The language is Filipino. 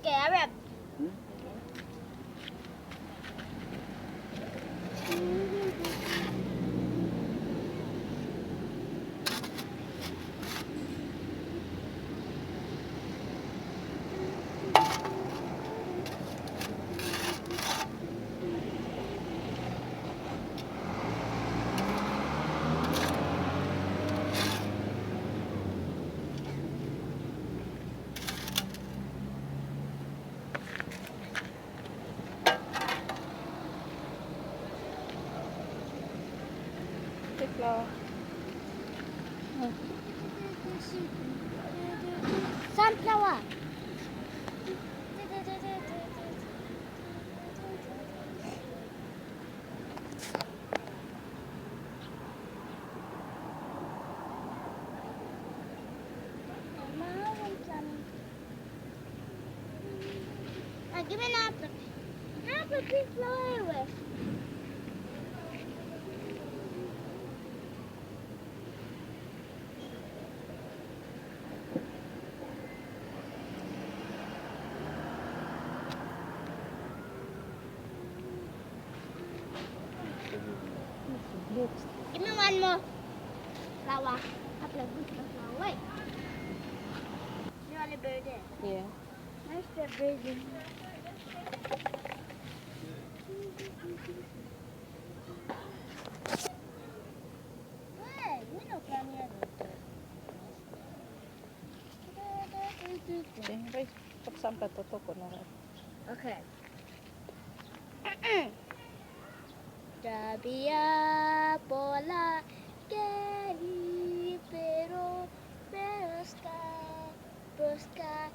แกะแบบ Flower. sunflower give me an apple. Apple, please flower with. Give me one more flower. Apple, good flower. Wait. You want a bird there? Yeah. Nice the bird. Hey, we don't come here. Okay, pagsam ka to ko na. Okay. Sabía por la calle, pero busca,